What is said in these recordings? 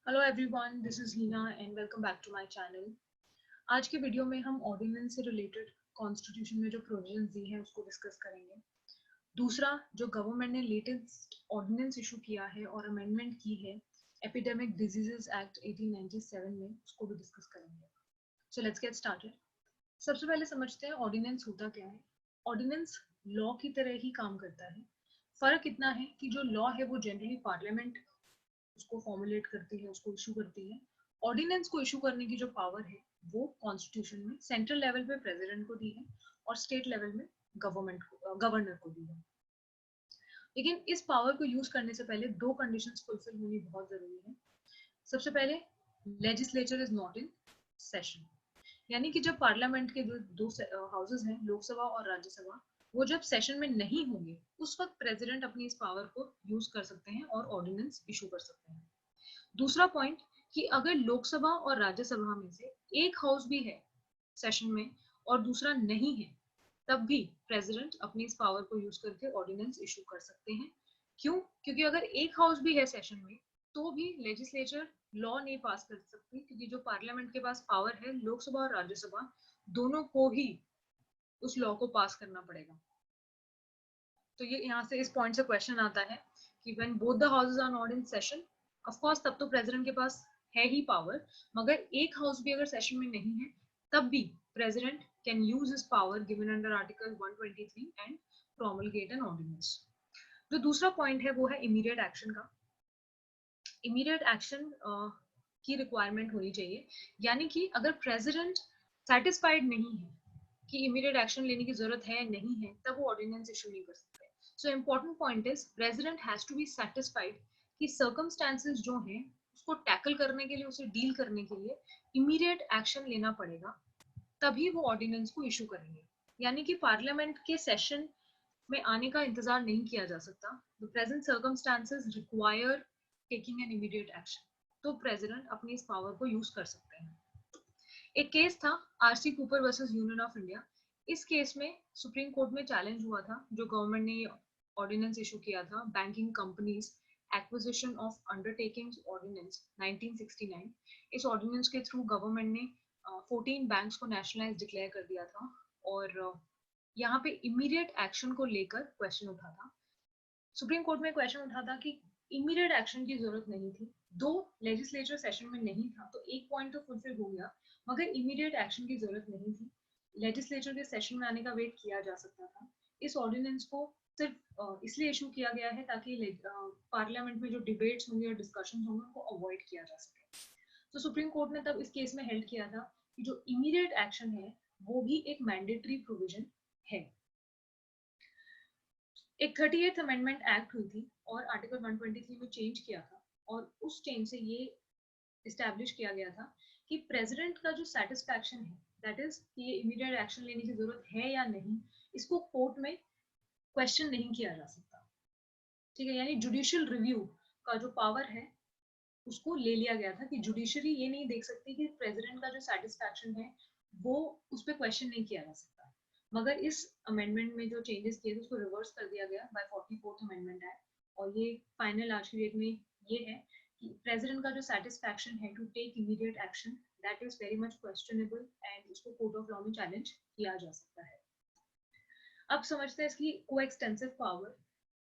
Hello everyone, this is Heena and welcome back to my channel. आज के video में हम ऑर्डिनेंस से रिलेटेड कॉन्स्टिट्यूशन में जो प्रोविजंस दी हैं उसको डिस्कस करेंगे। दूसरा, जो गवर्नमेंट ने लेटेस्ट ऑर्डिनेंस इशू किया है और अमेंडमेंट की है एपिडेमिक डिजीजेस एक्ट 1897 में, उसको भी डिस्कस करेंगे। So let's get started. सबसे पहले समझते हैं ऑर्डिनेंस होता क्या है। ऑर्डिनेंस लॉ की तरह ही काम करता है। फर्क इतना है कि जो लॉ है वो जनरली पार्लियामेंट उसको फॉर्मुलेट करती है, उसको इशू करती है। ऑर्डिनेंस को इशू करने की जो पावर है वो कॉन्स्टिट्यूशन में सेंट्रल लेवल पे प्रेसिडेंट को दी है और स्टेट लेवल में गवर्नर को दी है। लेकिन इस पावर को यूज करने से पहले दो कंडीशंस फुलफिल होनी बहुत जरूरी है। सबसे पहले, legislature is not in session, यानी कि जब पार्लियामेंट के जो दो हाउसेस हैं, लोकसभा और राज्यसभा, वो जब सेशन में नहीं होंगे उस वक्त प्रेसिडेंट अपनी इस पावर को यूज कर सकते हैं और ऑर्डिनेंस इशू कर सकते हैं। दूसरा पॉइंट, कि अगर लोकसभा और राज्यसभा में से एक हाउस भी है सेशन में और दूसरा नहीं है, तब भी प्रेसिडेंट अपनी इस पावर को यूज करके ऑर्डिनेंस इशू कर सकते हैं। क्यों? क्योंकि अगर एक हाउस भी है सेशन में तो भी लेजिस्लेचर लॉ नहीं पास कर सकती, क्योंकि जो पार्लियामेंट के पास पावर है, लोकसभा और राज्यसभा दोनों को ही उस लॉ को पास करना पड़ेगा। तो ये यहाँ से इस पॉइंट से क्वेश्चन आता है कि when both the houses are not in session, of course तब तो प्रेसिडेंट के पास है ही पावर, मगर एक हाउस भी अगर सेशन में नहीं है तब भी president can use his power given under article 123 and promulgate an ordinance. जो दूसरा पॉइंट है वो है इमीडिएट एक्शन का। इमीडिएट एक्शन की रिक्वायरमेंट होनी चाहिए, यानी कि अगर प्रेसिडेंट सेटिस्फाइड नहीं है कि इमीडिएट एक्शन लेने की जरूरत है नहीं है, तब वो ऑर्डिनेंस इशू नहीं कर सकते। So important point is president has to be satisfied कि सर्कमस्टेंसेस जो हैं उसको टैकल करने के लिए, उसे डील करने के लिए इमीडिएट एक्शन लेना पड़ेगा, तभी वो ऑर्डिनेंस को इशू करेंगे। यानी कि पार्लियामेंट के सेशन में आने का इंतजार नहीं किया जा सकता। The present circumstances require taking an immediate action, तो प्रेसिडेंट अपनी इस पावर को यूज कर सकते हैं। एक केस था, RC Cooper versus Union of India. इस केस में सुप्रीम कोर्ट में चैलेंज हुआ था जो गवर्नमेंट ने ऑर्डिनेंस इशू किया था, banking companies acquisition of undertakings ordinance 1969। इस ऑर्डिनेंस के थ्रू गवर्नमेंट ने 14 बैंक्स को नेशनलाइज डिक्लेयर कर दिया था और यहाँ पे इमीडिएट एक्शन को लेकर क्वेश्चन उठा था। सुप्रीम कोर्ट में क्वेश्चन उठा था कि इमीडिएट एक्शन की जरूरत नहीं थी, दो लेजिस्लेचर सेशन में नहीं था तो एक पॉइंट तो फुलफिल हो गया, मगर इमीडिएट एक्शन की जरूरत नहीं थी। लेजिस्लेचर के सेशन में आने का वेट किया जा सकता था। इस ऑर्डिनेंस को सिर्फ इसलिए इशू किया गया है ताकि पार्लियामेंट में जो डिबेट्स होंगे और डिस्कशन होंगे उनको अवॉइड किया जा सके। तो सुप्रीम कोर्ट ने तब इस केस में हेल्ड किया था कि जो इमीडिएट एक्शन है वो भी एक मैंडेटरी प्रोविजन है। एक 38th अमेंडमेंट एक्ट हुई थी और आर्टिकल 123 में चेंज किया था, और उस चेंज से ये इस्टेब्लिश किया गया था कि प्रेसिडेंट का जो सेटिस्फैक्शन है, दैट इज कि ये इमीडिएट एक्शन लेने की जरूरत है या नहीं, इसको कोर्ट में क्वेश्चन नहीं किया जा सकता। ठीक है, यानी जुडिशियल रिव्यू का जो पावर है उसको ले लिया गया था कि जुडिशरी ये नहीं देख सकती कि प्रेसिडेंट का जो सेटिस्फैक्शन है वो उस पर क्वेश्चन नहीं किया जा सकता। मगर इस अमेंडमेंट में जो चेंजेस किए थे उसको रिवर्स कर दिया गया बाय 44th अमेंडमेंट एक्ट, और ये फाइनल आज की डेट में ये है कि प्रेसिडेंट का जो सेटिस्फैक्शन है to take immediate action, that is very much questionable and उसको कोर्ट ऑफ लॉ में चैलेंज किया जा सकता है। अब समझते हैं इसकी कोएक्सटेंसिव पावर।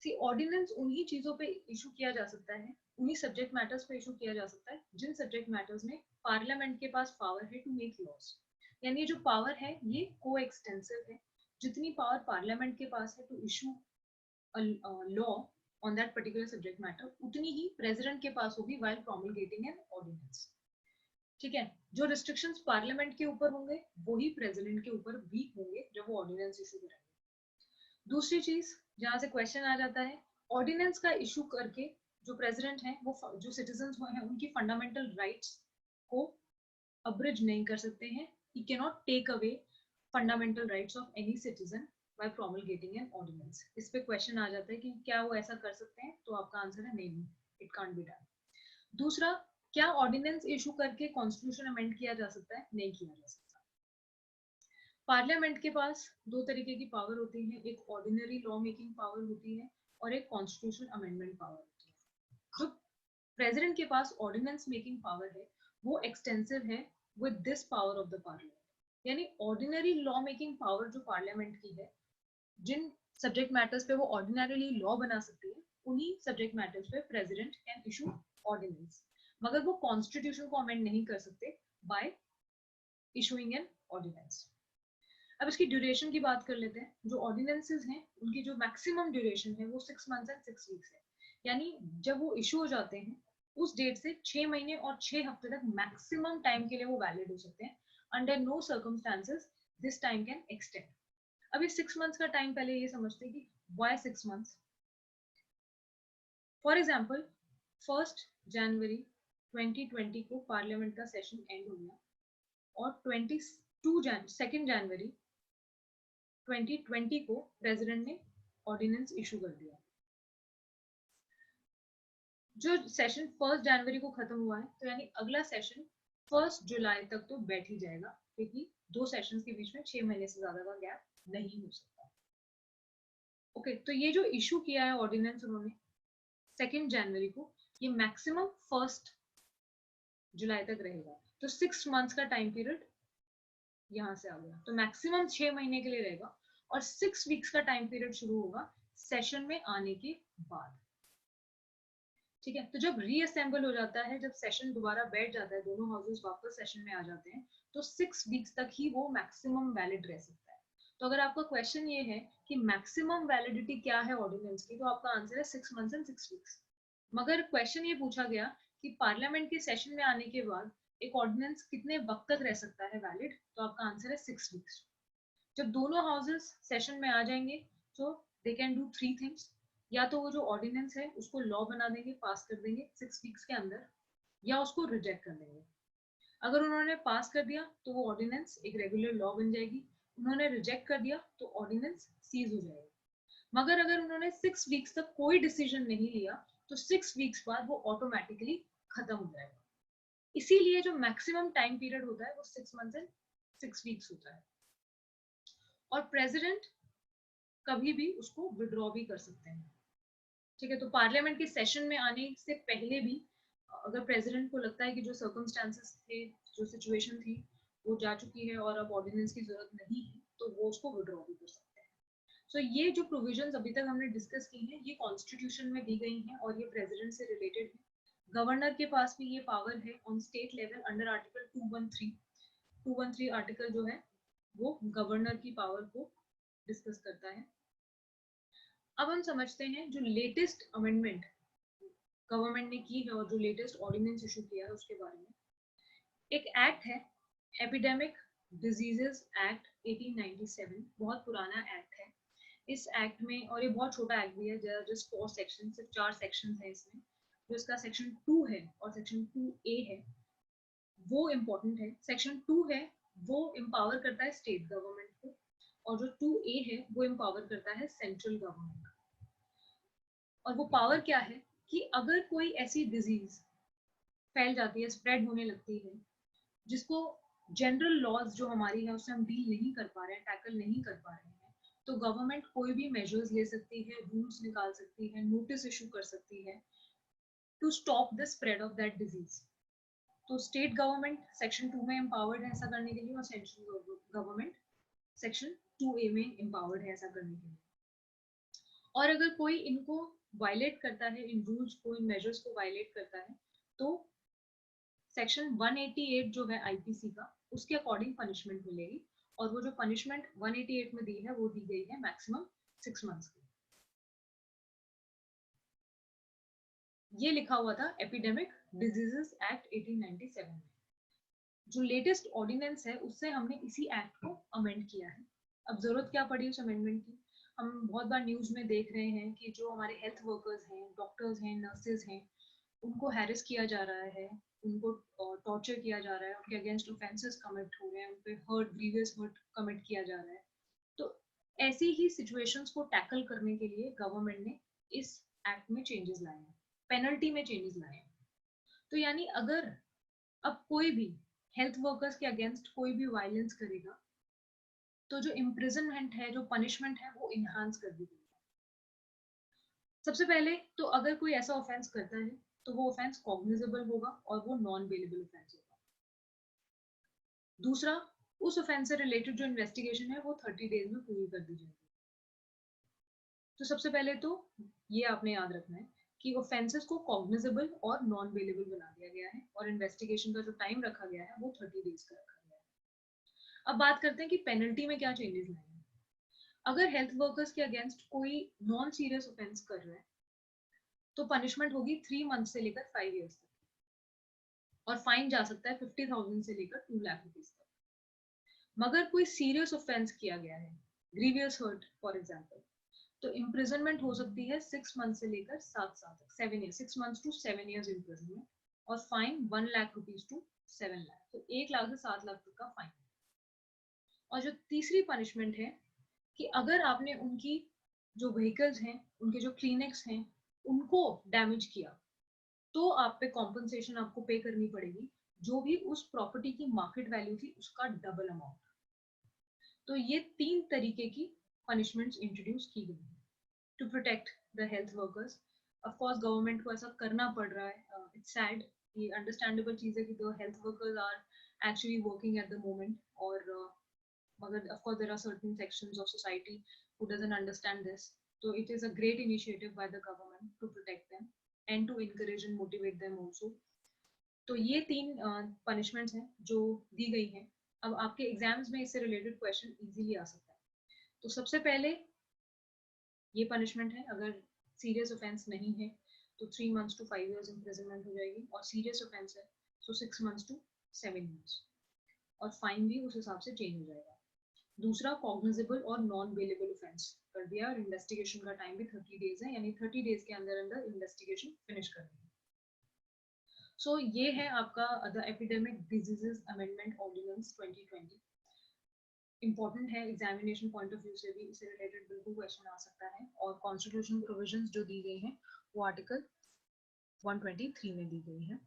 सी ऑर्डिनेंस उन्हीं चीजों पे इशू किया जा सकता है, उन्हीं सब्जेक्ट मैटर्स पे इशू किया जा सकता है जिन सब्जेक्ट मैटर्स में पार्लियामेंट के पास पावर है टू मेक लॉस। यानी जो पावर है ये कोएक्सटेंसिव है। जितनी पावर पार्लियामेंट के पास है to issue law on that particular subject matter, उतनी ही प्रेसिडेंट के पास होगी व्हाइल प्रोमलगेटिंग एन ऑर्डिनेंस। ठीक है, जो रिस्ट्रिक्शंस पार्लियामेंट के ऊपर होंगे वही प्रेसिडेंट के ऊपर भी होंगे जब वो ऑर्डिनेंस इशू करेंगे। दूसरी चीज जहां से क्वेश्चन आ जाता है, ऑर्डिनेंस का इशू करके जो प्रेसिडेंट है वो जो सिटीजन हैं उनकी फंडामेंटल राइट्स को अब्रिज नहीं कर सकते हैं। He can not take away fundamental rights of any citizen by promulgating an ordinance. इस पे क्वेश्चन आ जाता है कि क्या वो ऐसा कर सकते हैं, तो आपका आंसर है नहीं, इट कांट बी डन। दूसरा, क्या ऑर्डिनेंस इशू करके कॉन्स्टिट्यूशन अमेंड किया जा सकता है? नहीं किया जा सकता। पार्लियामेंट के पास दो तरीके की पावर होती है, एक ऑर्डिनरी लॉ मेकिंग पावर होती है और एक कॉन्स्टिट्यूशन अमेंडमेंट पावर होती है। जो प्रेसिडेंट के पास ऑर्डिनेंस मेकिंग पावर है, वो एक्सटेंसिव है with this power of the parliament, यानी ऑर्डिनरी लॉ मेकिंग पावर जो पार्लियामेंट की है, जिन सब्जेक्ट मैटर्स पे वो ऑर्डिनरीली लॉ बना सकती है, उन्हीं सब्जेक्ट मैटर्स पे प्रेसिडेंट कैन इशू ऑर्डिनेंस, मगर वो कॉन्स्टिट्यूशन को अमेंड नहीं कर सकते बाय इशूइंग एन ऑर्डिनेंस। अब इसकी ड्यूरेशन की बात कर लेते हैं। जो ऑर्डिनेंसेस हैं उनकी जो मैक्सिमम ड्यूरेशन है वो 6 मंथ्स एंड 6 वीक्स है, यानी जब वो इशू हो जाते हैं उस डेट से 6 महीने और 6 हफ्ते तक मैक्सिमम टाइम के लिए वो वैलिड हो सकते हैं। Under no circumstances this time can extend. अब इस 6 मंथ्स का टाइम पहले ये समझते हैं कि व्हाई 6 मंथ्स। फॉर एग्जांपल 1 जनवरी 2020 को पार्लियामेंट का सेशन एंड हो गया और 2 जनवरी 2020 को प्रेसिडेंट ने ऑर्डिनेंस इशू कर दिया। जो सेशन 1 जनवरी को खत्म हुआ है, तो यानी अगला सेशन 1 जुलाई तक तो बैठ ही जाएगा, क्योंकि 2 सेशंस के बीच में 6 महीने से ज्यादा का गैप नहीं हो सकता। ओके, तो ये जो इशू किया है ऑर्डिनेंस उन्होंने 2 जनवरी को, ये मैक्सिमम 1 जुलाई तक रहेगा, तो 6 मंथ्स का टाइम पीरियड यहाँ से आ गया, तो मैक्सिमम 6 महीने के लिए रहेगा और 6 वीक्स का टाइम पीरियड शुरू होगा सेशन में आने के बाद। ठीक है, तो जब रीअसेंबल हो जाता है, जब सेशन दोबारा बैठ जाता है, दोनों हाउसेस वापस सेशन में आ जाते हैं, तो 6 वीक्स तक ही वो मैक्सिमम वैलिड रह सकता है। तो अगर आपका क्वेश्चन ये है कि मैक्सिमम वैलिडिटी क्या है ऑर्डिनेंस की, तो आपका आंसर है 6 मंथ्स एंड 6 वीक्स। मगर क्वेश्चन ये पूछा गया कि पार्लियामेंट के सेशन में आने के बाद एक ऑर्डिनेंस कितने वक्त तक रह सकता है वैलिड, तो आपका आंसर है 6 वीक्स। जब दोनों हाउसेस सेशन में आ जाएंगे तो दे कैन डू 3 थिंग्स। या तो वो जो ऑर्डिनेंस है उसको लॉ बना देंगे, पास कर देंगे 6 वीक्स के अंदर, या उसको रिजेक्ट कर देंगे। अगर उन्होंने पास कर दिया तो वो ऑर्डिनेंस एक रेगुलर लॉ बन जाएगी, उन्होंने रिजेक्ट कर दिया तो ऑर्डिनेंस सीज हो जाएगा। मगर अगर उन्होंने 6 वीक्स तक कोई डिसीजन नहीं लिया तो 6 वीक्स बाद वो ऑटोमेटिकली खत्म हो जाएगा। इसीलिए जो मैक्सिमम टाइम पीरियड होता है वो 6 मंथ्स एंड 6 वीक्स होता है, और प्रेसिडेंट कभी भी उसको विड्रॉ भी कर सकते हैं। ठीक है, तो पार्लियामेंट के सेशन में आने से पहले भी अगर प्रेसिडेंट को लगता है कि जो सर्कमस्टांसेस थे, जो सिचुएशन थी, वो जा चुकी है और अब ऑर्डिनेंस की जरूरत नहीं है, तो वो उसको विड्रॉ भी कर सकते हैं। सो ये जो प्रोविजंस अभी तक हमने डिस्कस की हैं, ये कॉन्स्टिट्यूशन में दी गई हैं और ये प्रेसिडेंट से रिलेटेड है। गवर्नर के पास भी ये पावर है on state level under article 213 article जो है वो गवर्नर की पावर को डिस्कस करता है। अब हम समझते हैं जो लेटेस्ट अमेंडमेंट गवर्नमेंट ने की है और जो लेटेस्ट ऑर्डिनेंस इशू किया है उसके बारे में। एक एक्ट है एपिडेमिक डिजीजेस एक्ट 1897, बहुत पुराना एक्ट है। इस एक्ट में, और ये बहुत छोटा एक्ट भी है, जस्ट 4 सेक्शन, सिर्फ 4 सेक्शन है इसमें। जो इसका सेक्शन 2 है और सेक्शन 2A है वो इम्पोर्टेंट है। सेक्शन 2 है वो एम्पावर करता है स्टेट गवर्नमेंट को, और जो 2A है वो एम्पावर करता है सेंट्रल गवर्नमेंट। और वो पावर क्या है कि अगर कोई ऐसी डिजीज फैल जाती है, स्प्रेड होने लगती है, जिसको जनरल लॉज जो हमारी है उससे हम डील नहीं कर पा रहे हैं, टैकल नहीं कर पा रहे हैं, तो गवर्नमेंट कोई भी मेजर्स ले सकती है, रूल्स निकाल सकती है, नोटिस इशू कर सकती है to stop the spread of that disease. तो स्टेट गवर्नमेंट सेक्शन 2 में एम्पावर्ड है ऐसा करने के लिए, और सेंट्रल गवर्नमेंट सेक्शन 2A में एम्पावर्ड है ऐसा करने के लिए। और अगर कोई इनको वायलेट करता है, इन रूल्स को, इन मेजर्स को वायलेट करता है, तो सेक्शन 188 जो है आईपीसी का, उसके अकॉर्डिंग पनिशमेंट मिलेगी। और वो जो पनिशमेंट 188 में दी है वो दी गई है मैक्सिमम 6 मंथ्स की। ये लिखा हुआ था एपिडेमिक डिजीजेस एक्ट 1897 में। जो लेटेस्ट ऑर्डिनेंस है उससे हमने इसी एक्ट को अमेंड किया है। अब जरूरत क्या पड़ी उस अमेंडमेंट की? हम बहुत बार न्यूज में देख रहे हैं कि जो हमारे हेल्थ वर्कर्स हैं, डॉक्टर्स हैं, नर्सेज हैं, उनको हैरेस किया जा रहा है, उनको टॉर्चर किया जा रहा है, उनके अगेंस्ट ऑफेंसेस कमिट हो रहे हैं, उन पे ग्रीवियस हर्ट कमिट किया जा रहा है। तो ऐसी ही सिचुएशंस को टैकल करने के लिए गवर्नमेंट ने इस एक्ट में चेंजेस लाए हैं, पेनल्टी में चेंजेस लाए हैं। तो यानी अगर अब कोई भी हेल्थ वर्कर्स के अगेंस्ट कोई भी वायलेंस करेगा तो जो इम्प्रिजनमेंट है, जो पनिशमेंट है, वो इनहांस कर दी गई है। सबसे पहले तो अगर कोई ऐसा ऑफेंस करता है तो वो ऑफेंस कॉग्निजेबल होगा और वो नॉन बेलेबल ऑफेंस होगा। दूसरा, उस ऑफेंस से रिलेटेड जो इन्वेस्टिगेशन है वो 30 डेज में पूरी कर दी जाएगी। तो सबसे पहले तो ये आपने याद रखना है कि ऑफेंसेस को कॉग्निजेबल और नॉन बेलेबल बना दिया गया है और इन्वेस्टिगेशन का जो टाइम रखा गया है वो 30 डेज का रखा गया है। अब बात करते हैं कि पेनल्टी में क्या चेंजेस लाए हैं। अगर हेल्थ वर्कर्स के अगेंस्ट कोई नॉन सीरियस ऑफेंस कर रहा है तो पनिशमेंट होगी 3 मंथ से लेकर 5 ईयर्स तक और फाइन जा सकता है 50,000 से लेकर 2 लाख रुपीज तक। मगर कोई सीरियस ऑफेंस किया गया है, ग्रीवियस हर्ट फॉर एग्जांपल, तो इम्प्रिजनमेंट हो सकती है 6 मंथ से लेकर 7 साल तक, 7 year 6 months to 7 years imprisonment और fine 1 lakh rupees to 7 lakh, तो 1 लाख से 7 लाख तक का फाइन। और जो तीसरी पनिशमेंट है कि अगर आपने उनकी जो व्हीकल्स हैं, उनके जो क्लिनिक्स हैं, उनको डैमेज किया तो आप पे कॉम्पनसेशन आपको पे करनी पड़ेगी, जो भी उस प्रॉपर्टी की मार्केट वैल्यू थी उसका डबल अमाउंट। तो ये 3 तरीके की पनिशमेंट्स इंट्रोड्यूस की गई है to protect the health workers. Of course government को ऐसा करना पड़ रहा है, इट्स सैड, ये अंडरस्टैंडेबल चीज है कि the health workers are actually working at the moment, और मगर of course there are certain sections of society who doesn't understand this, so it is a great initiative by the government to protect them and to encourage and motivate them also. तो ये 3 punishments हैं जो दी गई हैं। अब आपके exams में इससे रिलेटेड क्वेश्चन इजीली आ सकता है। तो सबसे पहले ये पनिशमेंट है, अगर सीरियस ऑफेंस नहीं है तो 3 मंथ्स टू 5 ईयर्स इम्प्रिजनमेंट हो जाएगी, और सीरियस ऑफेंस है तो 6 मंथ्स टू 7 ईयर्स, और फाइन भी उस हिसाब से चेंज हो जाएगा। दूसरा, कॉग्निजेबल और नॉन बेलेबल ऑफेंस कर दिया, और इन्वेस्टिगेशन का टाइम भी 30 डेज है, यानी 30 डेज के अंदर अंदर इन्वेस्टिगेशन फिनिश कर देंगे। सो ये है आपका the epidemic diseases amendment ordinance 2020। Important है, एग्जामिनेशन पॉइंट ऑफ व्यू से भी इससे रिलेटेड बिल्कुल क्वेश्चन आ सकता है, और कॉन्स्टिट्यूशन प्रोविजंस जो दी गई हैं वो आर्टिकल 123 में दी गई है।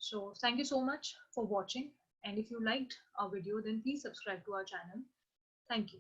So thank you so much for watching, and if you liked our video then please subscribe to our channel. Thank you.